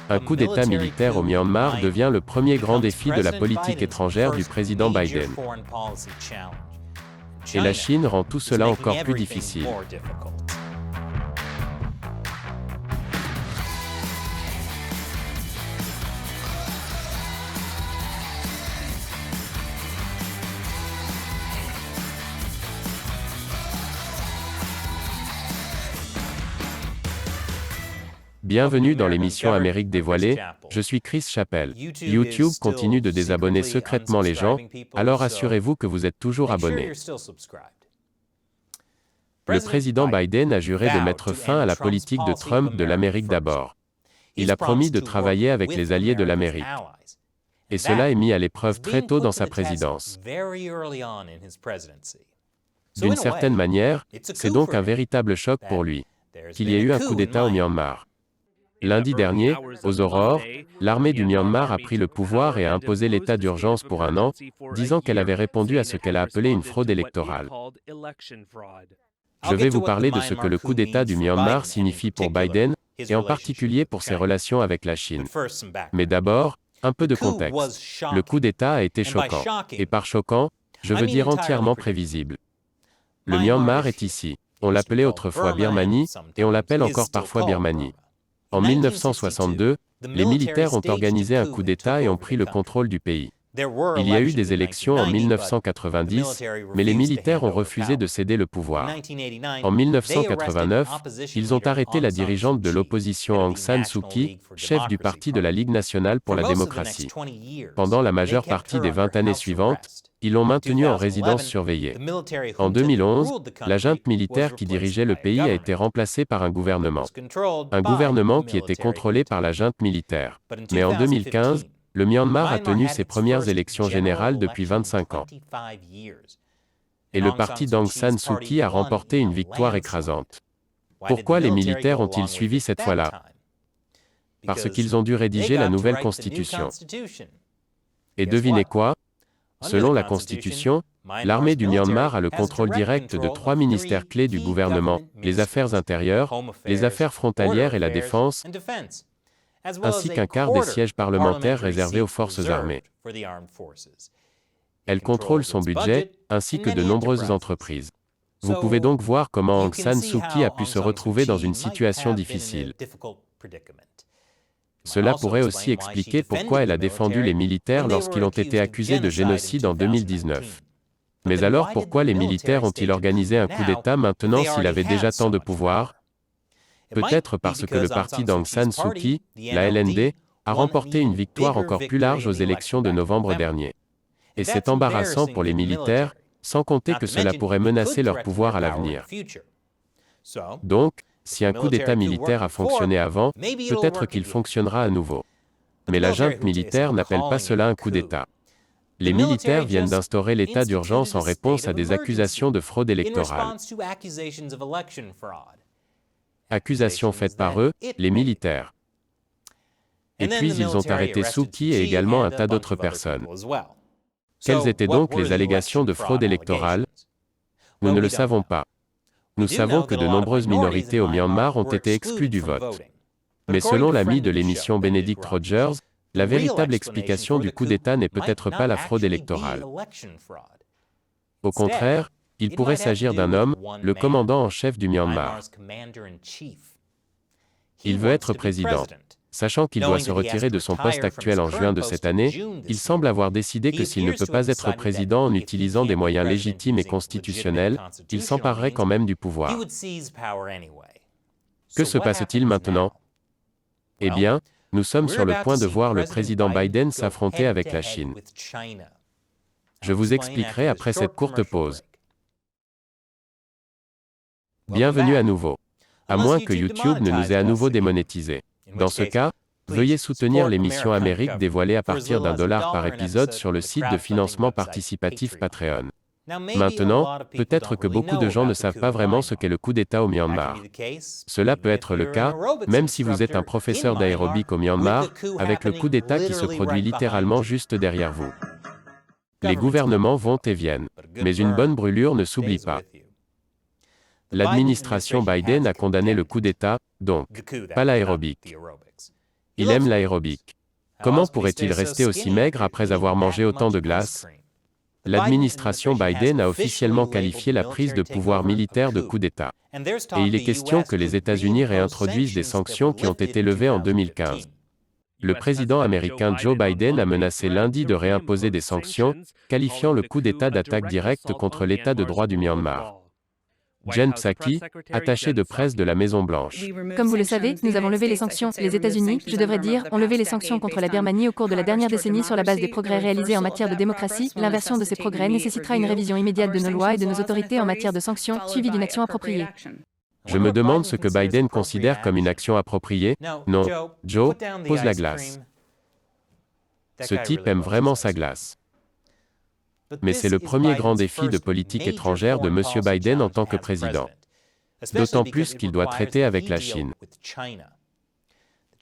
Un coup d'État militaire au Myanmar devient le premier grand défi de la politique étrangère du président Biden. Et la Chine rend tout cela encore plus difficile. Bienvenue dans l'émission Amérique dévoilée, je suis Chris Chappell. YouTube continue de désabonner secrètement les gens, alors assurez-vous que vous êtes toujours abonné. Le président Biden a juré de mettre fin à la politique de Trump de l'Amérique d'abord. Il a promis de travailler avec les alliés de l'Amérique. Et cela est mis à l'épreuve très tôt dans sa présidence. D'une certaine manière, c'est donc un véritable choc pour lui qu'il y ait eu un coup d'État au Myanmar. Lundi dernier, aux aurores, l'armée du Myanmar a pris le pouvoir et a imposé l'état d'urgence pour un an, disant qu'elle avait répondu à ce qu'elle a appelé une fraude électorale. Je vais vous parler de ce que le coup d'État du Myanmar signifie pour Biden, et en particulier pour ses relations avec la Chine. Mais d'abord, un peu de contexte. Le coup d'État a été choquant. Et par choquant, je veux dire entièrement prévisible. Le Myanmar est ici. On l'appelait autrefois Birmanie, et on l'appelle encore parfois Birmanie. En 1962, les militaires ont organisé un coup d'État et ont pris le contrôle du pays. Il y a eu des élections en 1990, mais les militaires ont refusé de céder le pouvoir. En 1989, ils ont arrêté la dirigeante de l'opposition Aung San Suu Kyi, chef du parti de la Ligue nationale pour la démocratie. Pendant la majeure partie des 20 années suivantes, ils l'ont maintenue en résidence surveillée. En 2011, la junte militaire qui dirigeait le pays a été remplacée par un gouvernement. Un gouvernement qui était contrôlé par la junte militaire. Mais en 2015, le Myanmar a tenu ses premières élections générales depuis 25 ans. Et le parti d'Aung San Suu Kyi a remporté une victoire écrasante. Pourquoi les militaires ont-ils suivi cette fois-là? Parce qu'ils ont dû rédiger la nouvelle constitution. Et devinez quoi? Selon la Constitution, l'armée du Myanmar a le contrôle direct de 3 ministères clés du gouvernement, les affaires intérieures, les affaires frontalières et la défense, ainsi qu'un quart des sièges parlementaires réservés aux forces armées. Elle contrôle son budget, ainsi que de nombreuses entreprises. Vous pouvez donc voir comment Aung San Suu Kyi a pu se retrouver dans une situation difficile. Cela pourrait aussi expliquer pourquoi elle a défendu les militaires lorsqu'ils ont été accusés de génocide en 2019. Mais alors pourquoi les militaires ont-ils organisé un coup d'État maintenant s'il avait déjà tant de pouvoir? Peut-être parce que le parti d'Aung San Suu Kyi, la LND, a remporté une victoire encore plus large aux élections de novembre dernier. Et c'est embarrassant pour les militaires, sans compter que cela pourrait menacer leur pouvoir à l'avenir. Donc, si un coup d'État militaire a fonctionné avant, peut-être qu'il fonctionnera à nouveau. Mais la junte militaire n'appelle pas cela un coup d'État. Les militaires viennent d'instaurer l'état d'urgence en réponse à des accusations de fraude électorale. Accusations faites par eux, les militaires. Et puis ils ont arrêté Suu Kyi et également un tas d'autres personnes. Quelles étaient donc les allégations de fraude électorale? Nous ne le savons pas. Nous savons que de nombreuses minorités au Myanmar ont été exclues du vote. Mais selon l'ami de l'émission Benedict Rogers, la véritable explication du coup d'État n'est peut-être pas la fraude électorale. Au contraire, il pourrait s'agir d'un homme, le commandant en chef du Myanmar. Il veut être président. Sachant qu'il doit se retirer de son poste actuel en juin de cette année, il semble avoir décidé que s'il ne peut pas être président en utilisant des moyens légitimes et constitutionnels, il s'emparerait quand même du pouvoir. Que se passe-t-il maintenant? Eh bien, nous sommes sur le point de voir le président Biden s'affronter avec la Chine. Je vous expliquerai après cette courte pause. Bienvenue à nouveau. À moins que YouTube ne nous ait à nouveau démonétisé. Dans ce cas, veuillez soutenir l'émission Amérique dévoilée à partir d'$1 par épisode sur le site de financement participatif Patreon. Maintenant, peut-être que beaucoup de gens ne savent pas vraiment ce qu'est le coup d'État au Myanmar. Cela peut être le cas, même si vous êtes un professeur d'aérobic au Myanmar, avec le coup d'État qui se produit littéralement juste derrière vous. Les gouvernements vont et viennent, mais une bonne brûlure ne s'oublie pas. L'administration Biden a condamné le coup d'État, donc, pas l'aérobic. Il aime l'aérobic. Comment pourrait-il rester aussi maigre après avoir mangé autant de glace? L'administration Biden a officiellement qualifié la prise de pouvoir militaire de coup d'État. Et il est question que les États-Unis réintroduisent des sanctions qui ont été levées en 2015. Le président américain Joe Biden a menacé lundi de réimposer des sanctions, qualifiant le coup d'État d'attaque directe contre l'État de droit du Myanmar. Jen Psaki, attachée de presse de la Maison-Blanche. Comme vous le savez, nous avons levé les sanctions. Les États-Unis, je devrais dire, ont levé les sanctions contre la Birmanie au cours de la dernière décennie sur la base des progrès réalisés en matière de démocratie. L'inversion de ces progrès nécessitera une révision immédiate de nos lois et de nos autorités en matière de sanctions, suivie d'une action appropriée. Je me demande ce que Biden considère comme une action appropriée. Non, Joe, pose la glace. Ce type aime vraiment sa glace. Mais c'est le premier grand défi de politique étrangère de M. Biden en tant que président. D'autant plus qu'il doit traiter avec la Chine.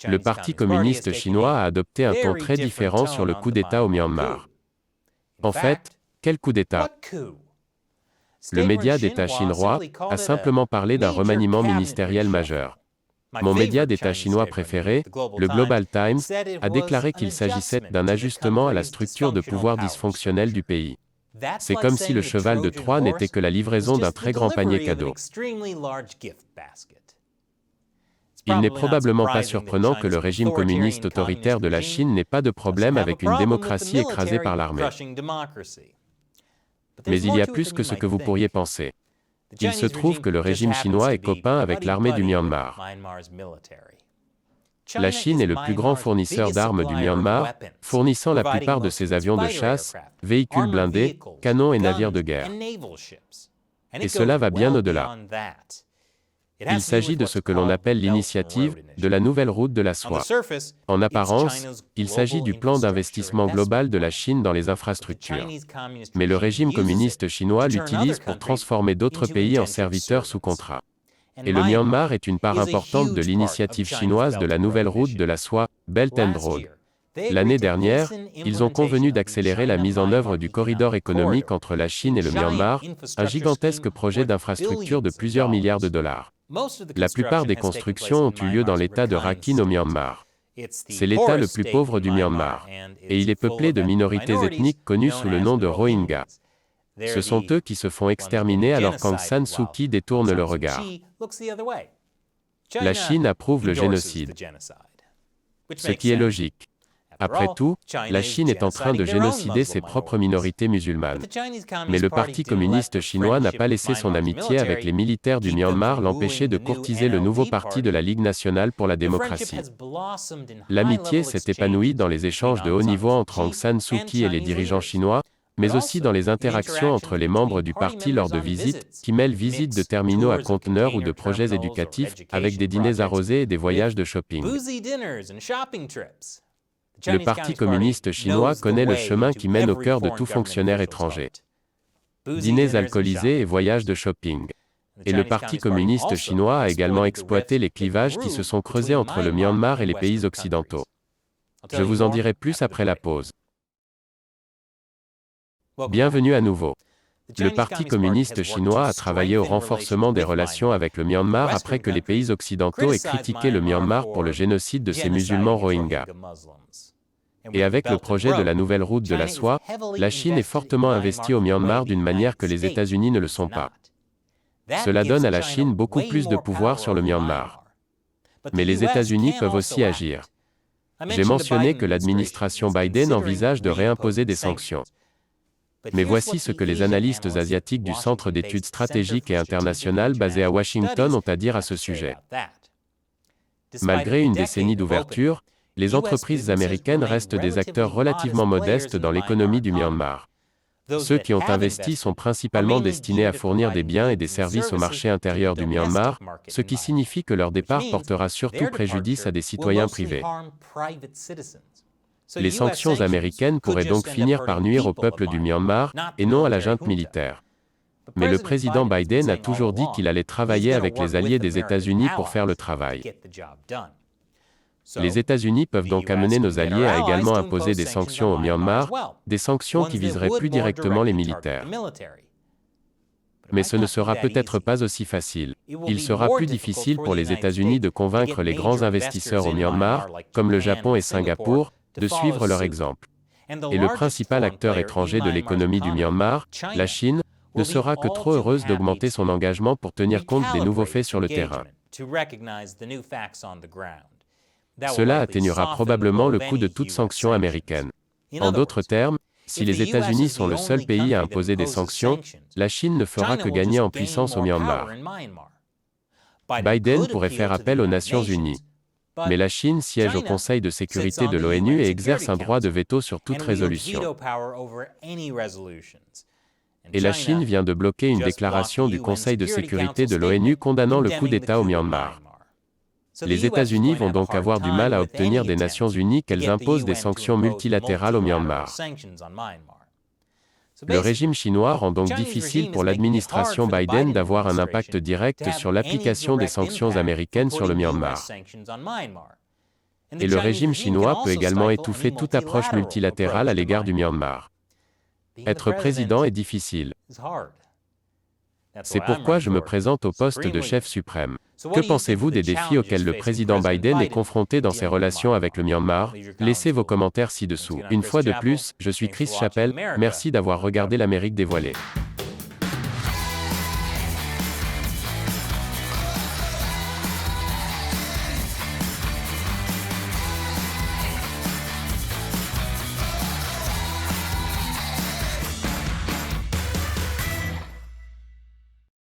Le Parti communiste chinois a adopté un ton très différent sur le coup d'État au Myanmar. En fait, quel coup d'État? Le média d'État chinois a simplement parlé d'un remaniement ministériel majeur. Mon média d'État chinois préféré, le Global Times, a déclaré qu'il s'agissait d'un ajustement à la structure de pouvoir dysfonctionnelle du pays. C'est comme si le cheval de Troie n'était que la livraison d'un très grand panier cadeau. Il n'est probablement pas surprenant que le régime communiste autoritaire de la Chine n'ait pas de problème avec une démocratie écrasée par l'armée. Mais il y a plus que ce que vous pourriez penser. Il se trouve que le régime chinois est copain avec l'armée du Myanmar. La Chine est le plus grand fournisseur d'armes du Myanmar, fournissant la plupart de ses avions de chasse, véhicules blindés, canons et navires de guerre. Et cela va bien au-delà. Il s'agit de ce que l'on appelle l'initiative de la nouvelle route de la soie. En apparence, il s'agit du plan d'investissement global de la Chine dans les infrastructures. Mais le régime communiste chinois l'utilise pour transformer d'autres pays en serviteurs sous contrat. Et le Myanmar est une part importante de l'initiative chinoise de la nouvelle route de la soie, Belt and Road. L'année dernière, ils ont convenu d'accélérer la mise en œuvre du corridor économique entre la Chine et le Myanmar, un gigantesque projet d'infrastructure de plusieurs milliards de dollars. La plupart des constructions ont eu lieu dans l'État de Rakhine au Myanmar. C'est l'État le plus pauvre du Myanmar. Et il est peuplé de minorités ethniques connues sous le nom de Rohingyas. Ce sont eux qui se font exterminer alors qu'Aung San Suu Kyi détourne le regard. La Chine approuve le génocide. Ce qui est logique. Après tout, la Chine est en train de génocider ses propres minorités musulmanes. Mais le Parti communiste chinois n'a pas laissé son amitié avec les militaires du Myanmar l'empêcher de courtiser le nouveau parti de la Ligue nationale pour la démocratie. L'amitié s'est épanouie dans les échanges de haut niveau entre Aung San Suu Kyi et les dirigeants chinois, mais aussi dans les interactions entre les membres du parti lors de visites, qui mêlent visites de terminaux à conteneurs ou de projets éducatifs, avec des dîners arrosés et des voyages de shopping. Le Parti communiste chinois connaît le chemin qui mène au cœur de tout fonctionnaire étranger. Dîners alcoolisés et voyages de shopping. Et le Parti communiste chinois a également exploité les clivages qui se sont creusés entre le Myanmar et les pays occidentaux. Je vous en dirai plus après la pause. Bienvenue à nouveau. Le Parti communiste chinois a travaillé au renforcement des relations avec le Myanmar après que les pays occidentaux aient critiqué le Myanmar pour le génocide de ses musulmans Rohingyas. Et avec le projet de la nouvelle route de la soie, la Chine est fortement investie au Myanmar d'une manière que les États-Unis ne le sont pas. Cela donne à la Chine beaucoup plus de pouvoir sur le Myanmar. Mais les États-Unis peuvent aussi agir. J'ai mentionné que l'administration Biden envisage de réimposer des sanctions. Mais voici ce que les analystes asiatiques du Centre d'études stratégiques et internationales basé à Washington ont à dire à ce sujet. Malgré une décennie d'ouverture, les entreprises américaines restent des acteurs relativement modestes dans l'économie du Myanmar. Ceux qui ont investi sont principalement destinés à fournir des biens et des services au marché intérieur du Myanmar, ce qui signifie que leur départ portera surtout préjudice à des citoyens privés. Les sanctions américaines pourraient donc finir par nuire au peuple du Myanmar, et non à la junte militaire. Mais le président Biden a toujours dit qu'il allait travailler avec les alliés des États-Unis pour faire le travail. Les États-Unis peuvent donc amener nos alliés à également imposer des sanctions au Myanmar, des sanctions qui viseraient plus directement les militaires. Mais ce ne sera peut-être pas aussi facile. Il sera plus difficile pour les États-Unis de convaincre les grands investisseurs au Myanmar, comme le Japon et Singapour, de suivre leur exemple. Et le principal acteur étranger de l'économie du Myanmar, la Chine, ne sera que trop heureuse d'augmenter son engagement pour tenir compte des nouveaux faits sur le terrain. Cela atténuera probablement le coût de toute sanction américaine. En d'autres termes, si les États-Unis sont le seul pays à imposer des sanctions, la Chine ne fera que gagner en puissance au Myanmar. Biden pourrait faire appel aux Nations Unies. Mais la Chine siège au Conseil de sécurité de l'ONU et exerce un droit de veto sur toute résolution. Et la Chine vient de bloquer une déclaration du Conseil de sécurité de l'ONU condamnant le coup d'État au Myanmar. Les États-Unis vont donc avoir du mal à obtenir des Nations Unies qu'elles imposent des sanctions multilatérales au Myanmar. Le régime chinois rend donc difficile pour l'administration Biden d'avoir un impact direct sur l'application des sanctions américaines sur le Myanmar. Et le régime chinois peut également étouffer toute approche multilatérale à l'égard du Myanmar. Être président est difficile. C'est pourquoi je me présente au poste de chef suprême. Que pensez-vous des défis auxquels le président Biden est confronté dans ses relations avec le Myanmar? Laissez vos commentaires ci-dessous. Une fois de plus, je suis Chris Chappell, merci d'avoir regardé l'Amérique dévoilée.